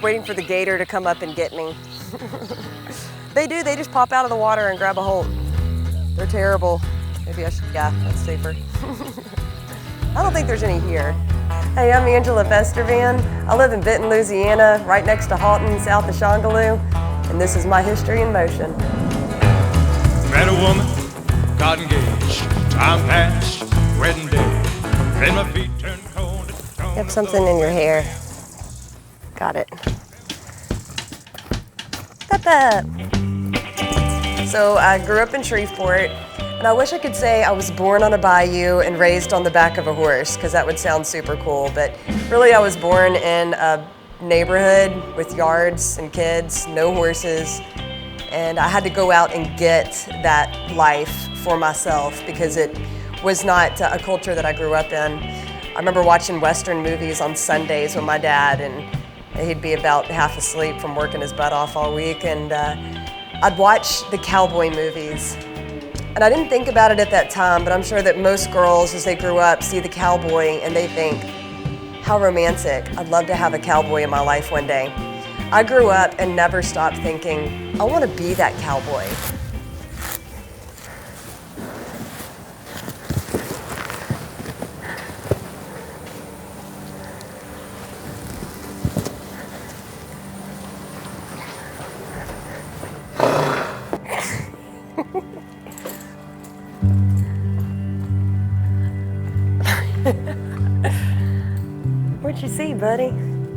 waiting for the gator to come up and get me. They do, they just pop out of the water and grab a hold. They're terrible. Maybe I should, yeah, that's safer. I don't think there's any here. Hey, I'm Angela Festervan. I live in Benton, Louisiana, right next to Halton, south of Shongaloo, and this is my history in motion. Met a woman, got engaged, time passed, wedding day, then my feet turned cold. You have something in your hair. Got it. Peppa. So I grew up in Shreveport, and I wish I could say I was born on a bayou and raised on the back of a horse, because that would sound super cool, but really I was born in a neighborhood with yards and kids, no horses, and I had to go out and get that life for myself because it was not a culture that I grew up in. I remember watching Western movies on Sundays with my dad, and he'd be about half asleep from working his butt off all week, and I'd watch the cowboy movies. And I didn't think about it at that time, but I'm sure that most girls, as they grew up, see the cowboy and they think, how romantic. I'd love to have a cowboy in my life one day. I grew up and never stopped thinking, I want to be that cowboy. What'd you see, buddy?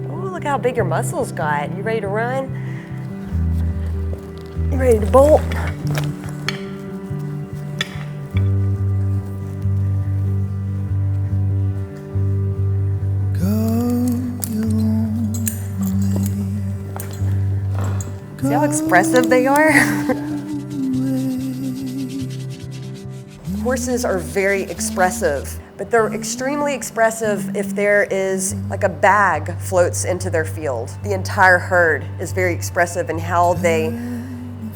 Oh, look how big your muscles got. You ready to run? You ready to bolt? See how expressive they are? Horses are very expressive, but they're extremely expressive if there is like a bag floats into their field. The entire herd is very expressive in how they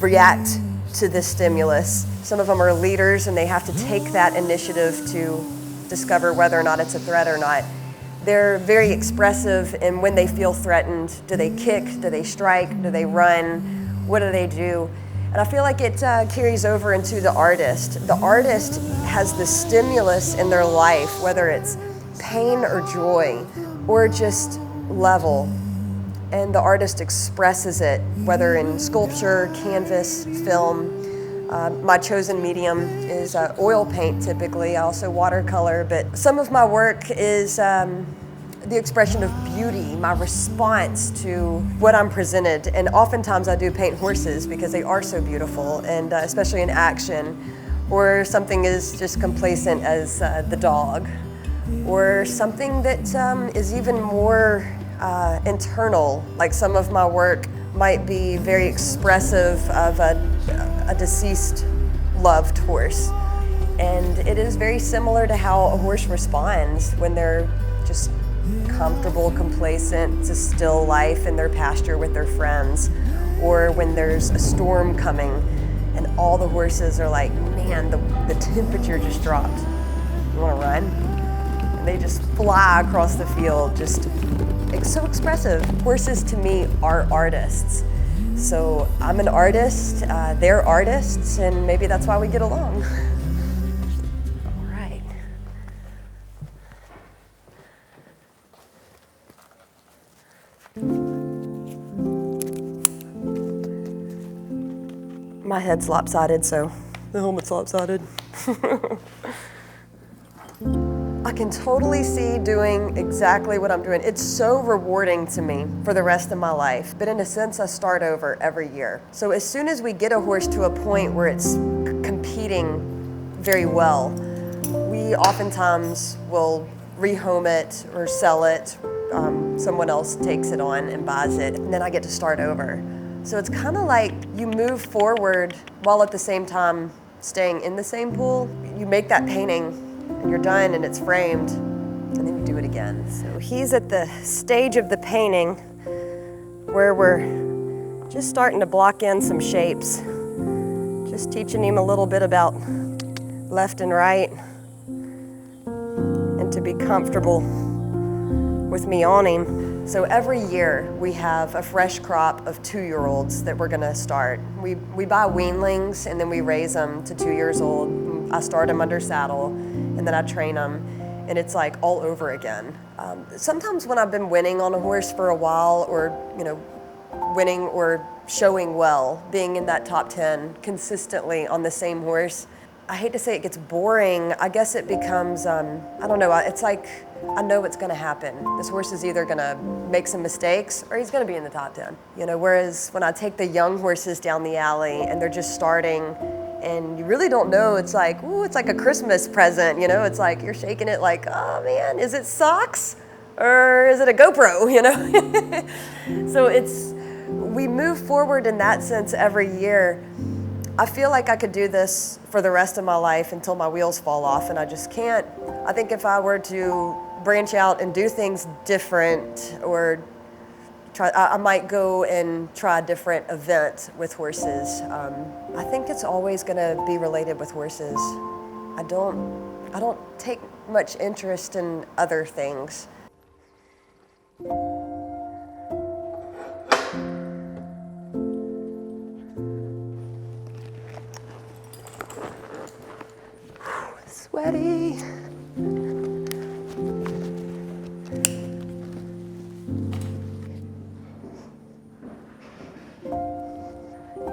react to this stimulus. Some of them are leaders and they have to take that initiative to discover whether or not it's a threat or not. They're very expressive in when they feel threatened. Do they kick? Do they strike? Do they run? What do they do? And I feel like it carries over into the artist. The artist has the stimulus in their life, whether it's pain or joy, or just level. And the artist expresses it, whether in sculpture, canvas, film. My chosen medium is oil paint typically, also watercolor, but some of my work is the expression of beauty, my response to what I'm presented. And oftentimes I do paint horses because they are so beautiful, and especially in action, or something is just complacent as the dog, or something that is even more internal, like some of my work might be very expressive of a deceased loved horse. And it is very similar to how a horse responds when they're just comfortable, complacent, to still life in their pasture with their friends, or when there's a storm coming and all the horses are like, man, the temperature just dropped. You want to run? And they just fly across the field, just so expressive. Horses to me are artists. So I'm an artist, they're artists, and maybe that's why we get along. My head's lopsided, so the helmet's lopsided. I can totally see doing exactly what I'm doing. It's so rewarding to me for the rest of my life, but in a sense, I start over every year. So as soon as we get a horse to a point where it's competing very well, we oftentimes will rehome it or sell it. Someone else takes it on and buys it, and then I get to start over. So it's kind of like you move forward while at the same time staying in the same pool. You make that painting and you're done and it's framed, and then you do it again. So he's at the stage of the painting where we're just starting to block in some shapes. Just teaching him a little bit about left and right, and to be comfortable with me on him. So every year we have a fresh crop of 2-year-olds that we're gonna start. We buy weanlings and then we raise them to 2 years old. I start them under saddle and then I train them, and it's like all over again. Sometimes when I've been winning on a horse for a while, or winning or showing well, being in that top 10 consistently on the same horse, I hate to say it gets boring. I guess it becomes, I don't know, it's like I know what's gonna happen. This horse is either gonna make some mistakes or he's gonna be in the top 10. Whereas when I take the young horses down the alley and they're just starting and you really don't know, it's like, ooh, it's like a Christmas present, It's like you're shaking it like, oh man, is it socks or is it a GoPro, So we move forward in that sense every year. I feel like I could do this for the rest of my life until my wheels fall off, and I just can't. I think if I were to branch out and do things different, or I might go and try a different event with horses. I think it's always gonna be related with horses. I don't take much interest in other things. Sweaty. You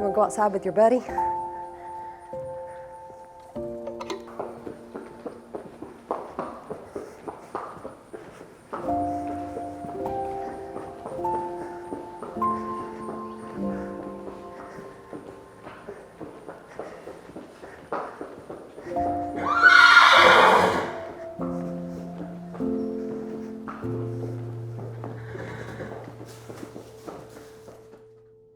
wanna go outside with your buddy?